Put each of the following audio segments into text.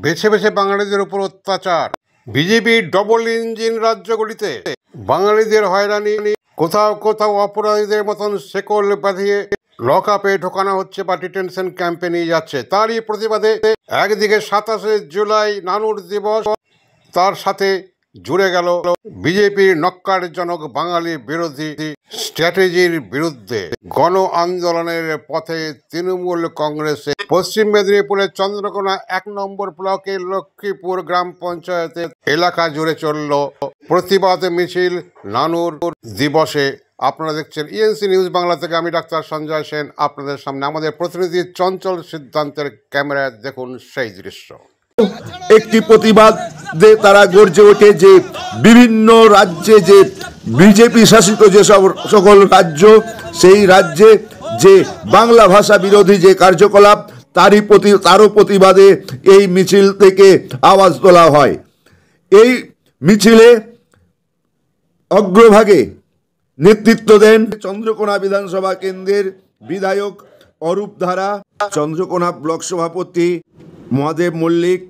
বেছে বেছে বাঙালিদের উপর অত্যাচার। বিজেপির ডবল ইঞ্জিন রাজ্যগুলিতে বাঙালিদের হয়রানি, কোথাও কোথাও অপরাধীদের মতন শেকল বাঁধিয়ে লকআপে ঢোকানো হচ্ছে বা ডিটেনশন ক্যাম্পে নিয়ে যাচ্ছে। তারই প্রতিবাদে একদিকে 27শে জুলাই নানুর দিবস, তার সাথে জুড়ে গেল বিজেপির নক্কারজনক বাঙালি বিরোধী স্ট্র্যাটেজির বিরুদ্ধে গণ আন্দোলনের পথে তৃণমূল কংগ্রেসে পশ্চিম মেদিনীপুরের চন্দ্রকোনা 1 নম্বর ব্লকের লক্ষ্মীপুর গ্রাম পঞ্চায়েতের এলাকা জুড়ে চলল প্রতিবাদ মিছিল নানুর দিবসে। আপনারা দেখছেন ইএনসি নিউজ বাংলা থেকে, আমি ডাক্তার সঞ্জয় সেন আপনাদের সামনে। আমাদের প্রতিনিধি চঞ্চল সিদ্ধান্তের ক্যামেরায় দেখুন সেই দৃশ্য। একটি প্রতিবাদ তারা গর্জে ওঠে যে বিভিন্ন রাজ্যে, যে বিজেপি শাসিত যে সকল রাজ্য, সেই রাজ্যে যে বাংলা ভাষা বিরোধী যে কার্যকলাপ তারও প্রতিবাদে এই মিছিল থেকে আওয়াজ তোলা হয়। এই মিছিলে অগ্রভাগে নেতৃত্ব দেন চন্দ্রকোনা বিধানসভা কেন্দ্রের বিধায়ক অরূপ ধারা, চন্দ্রকোনা ব্লক সভাপতি মহাদেব মল্লিক,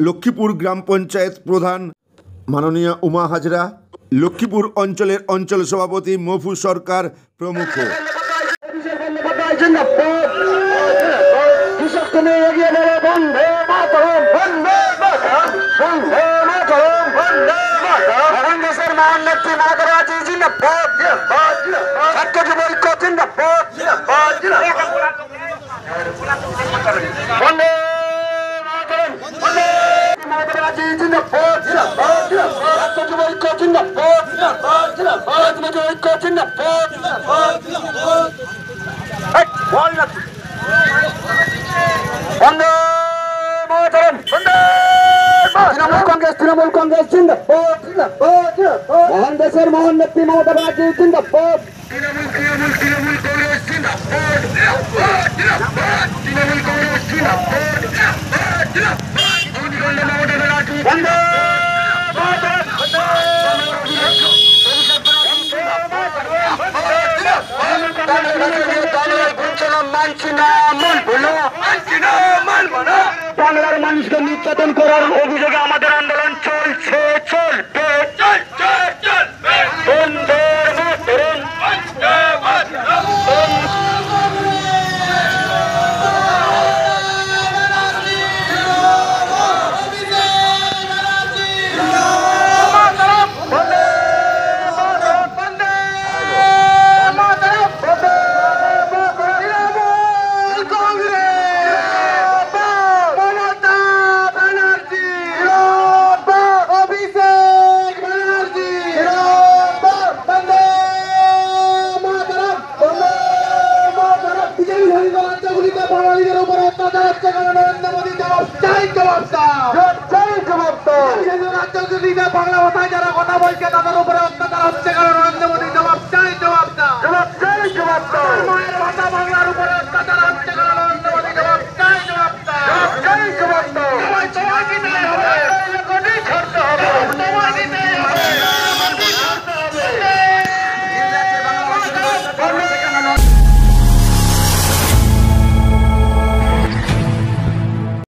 লক্ষ্মীপুর গ্রাম পঞ্চায়েত প্রধান মাননীয় উমা হাজরা, লক্ষ্মীপুর অঞ্চলের অঞ্চল সভাপতি মফু সরকার প্রমুখ। তৃণমূল কংগ্রেস জিন্দাবাদ, মহান দেশের মহান নেত্রী মমতা ব্যানার্জি জিন্দাবাদ, তৃণমূল কংগ্রেস জিন্দাবাদ, তৃণমূল কংগ্রেস জিন্দাবাদ, বাংলার মানুষকে নির্যাতন করার অভিযোগে আমাদের আন্দোলন চলছে, চলবে, বাংলা ভাষায় যারা কথা বলছে তাদের উপরে